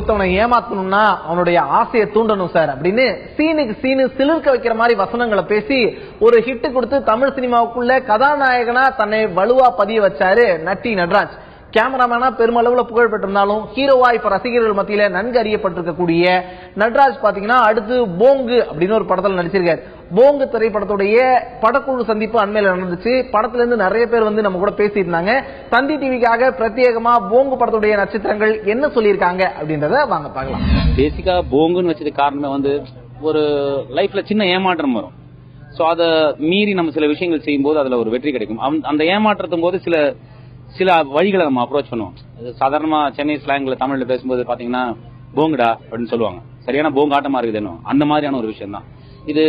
ஒருத்தவனை ஏமாத்தணும்னா அவனுடைய ஆசையை தூண்டணும் சார் அப்படின்னு சீனுக்கு சீனு சிலிர்க்க வைக்கிற மாதிரி வசனங்களை பேசி ஒரு ஹிட் கொடுத்து தமிழ் சினிமாவுக்குள்ள கதாநாயகனா தன்னை வலுவா பதிய வச்சாரு நட்டி நடராஜ். கேமராமேனா பெருமளவுல புகழ் பெற்றிருந்தாலும் ஹீரோவா இப்ப ரசிகர்கள் மத்தியில நன்கு அறியப்பட்டிருக்கக்கூடிய நடராஜ் பாத்தீங்கன்னா அடுத்து போங்கு அப்படின்னு ஒரு படத்துல நடிச்சிருக்காரு. போங்கு திரைப்படத்துடைய படக்குழு சந்திப்பு அண்மையில நடந்துச்சு. படத்துல இருந்து நிறைய பேர் வந்து நம்ம கூட பேசிட்டு இருந்தாங்க. தந்தி டிவிக்காக பிரத்யேகமா போங்கு படத்துடைய நட்சத்திரங்கள் என்ன சொல்லியிருக்காங்க அப்படின்றத வாங்க பார்க்கலாம். பேசிக்கா போங்குன்னு வச்சது காரணமே வந்து ஒரு லைஃப்ல சின்ன ஏமாற்றம் வரும். சோ அதை மீறி நம்ம சில விஷயங்கள் செய்யும் போது அதுல ஒரு வெற்றி கிடைக்கும். அந்த ஏமாற்றத்தும் போது சில வழிகளை நம்ம அப்ரோச் பண்ணுவோம். சாதாரணமா சென்னை ஸ்லாங்ல தமிழ்ல பேசும்போது பாத்தீங்கன்னா போங்குடா அப்படின்னு சொல்லுவாங்க. சரியான போங்காட்டமா இருக்குது அந்த மாதிரியான ஒரு விஷயம் தான் இது.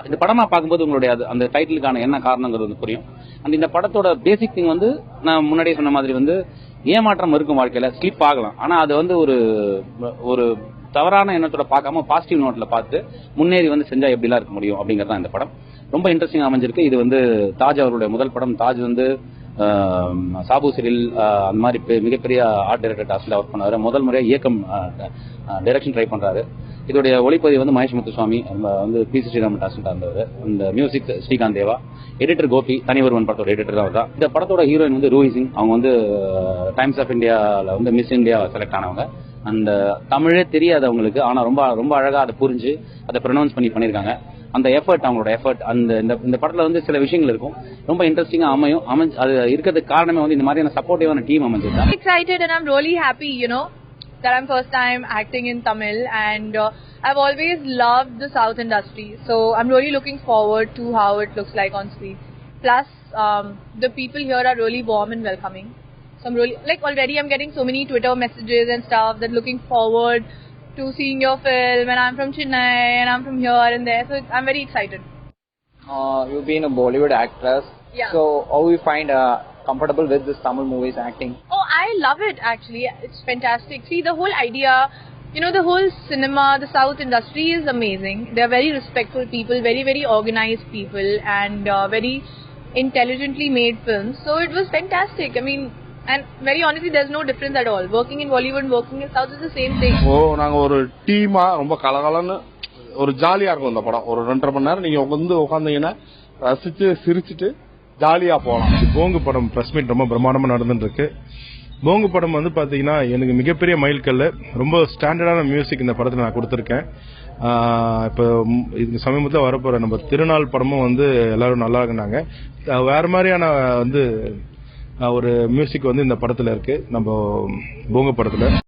இந்த படமா பார்க்கும்போது உங்களுடைய அந்த டைட்டிலுக்கான என்ன காரணங்கிறது வந்து புரியும். இந்த படத்தோட பேசிக் திங் வந்து நான் முன்னாடியே சொன்ன மாதிரி வந்து ஏமாற்றம் இருக்கும், வாழ்க்கையில ஸ்லிப் ஆகலாம். ஆனா அது வந்து ஒரு தவறான எண்ணத்தோட பார்க்காம பாசிட்டிவ் நோட்ல பார்த்து முன்னேறி வந்து செஞ்சா எப்படிலாம் இருக்க முடியும் அப்படிங்கறத இந்த படம் ரொம்ப இன்ட்ரெஸ்டிங் அமைஞ்சிருக்கு. இது வந்து தாஜ் அவருடைய முதல் படம். தாஜ் வந்து சாபு சிறில் அந்த மாதிரி மிகப்பெரிய ஆர்ட் டைரக்டர் டாஸ்ல ஒர்க் பண்ணாரு. முதல் முறையா இயக்கம் டைரக்ஷன் ட்ரை பண்றாரு. இதோடைய ஒளிப்பதிவு வந்து மகேஷ் முத்துசுவாமி, வந்து பி சி ஸ்ரீராமன் டாஸ்ல இருந்தவர். இந்த மியூசிக் ஸ்ரீகாந்த் தேவா, எடிட்டர் கோபி, தனிவருவன் படத்தோட எடிட்டர் தான். இந்த படத்தோட ஹீரோயின் வந்து ரூஹி சிங். அவங்க வந்து டைம்ஸ் ஆஃப் இந்தியால வந்து மிஸ் இந்தியா செலக்ட் ஆனவங்க. அந்த தமிழே தெரியாதவங்களுக்கு ஆனா ரொம்ப ரொம்ப அழகா அதை புரிஞ்சு அதை ப்ரொனவுன்ஸ் பண்ணிருக்காங்க. அந்த எஃபர்ட், அவங்களோட எஃபர்ட் இந்த படத்துல வந்து சில விஷயங்கள் இருக்கும், ரொம்ப இன்ட்ரெஸ்டிங்கா அமையும். அது இருக்கிறதுக்கு காரணமே வந்து இந்த மாதிரியான சப்போர்ட்டிவான டீம் அமைஞ்சிருக்கு. Excited and I'm really happy, that I'm first time acting in Tamil, and I've always loved the South industry, so I'm really looking forward to how it looks like on screen. Plus, the people here are really warm and welcoming. So I'm really already I'm getting so many Twitter messages and stuff that looking forward to seeing your film, and I'm from Chennai and I'm from here and there, so I'm very excited. You've been a Bollywood actress, yeah. So how you find comfortable with this Tamil movies acting? Oh, I love it actually. It's fantastic. See, the whole idea, the whole cinema, the South industry is amazing. They're very respectful people, very very organized people, and very intelligently made films. So it was fantastic. I mean, and very honestly, there's no difference at all. Working in Bollywood, working in South is the same thing. நாங்க ஒரு டீமா ரொம்ப கலகலன்னு ஒரு ஜாலியா இருக்கும் இந்த படம். ஒரு 2.5 மணி நேரம் நீங்க உட்காந்தீங்கன்னா ரசிச்சு சிரிச்சுட்டு ஜாலியா போகலாம். போங்கு படம் பிரஸ் மீட் ரொம்ப பிரம்மாண்டமா நடந்துட்டு இருக்கு. போங்கு படம் வந்து பாத்தீங்கன்னா எனக்கு மிகப்பெரிய மைல்கல்ல. ரொம்ப ஸ்டாண்டர்டான மியூசிக் இந்த படத்துல நான் கொடுத்திருக்கேன். இப்ப இது சமீபத்தில் வரப்போற நம்ம திருநாள் படமும் வந்து எல்லாரும் நல்லா இருந்தாங்க. வேற மாதிரியான வந்து ஒரு மியூசிக் வந்து இந்த படத்துல இருக்கு நம்ம போங்கு படத்துல.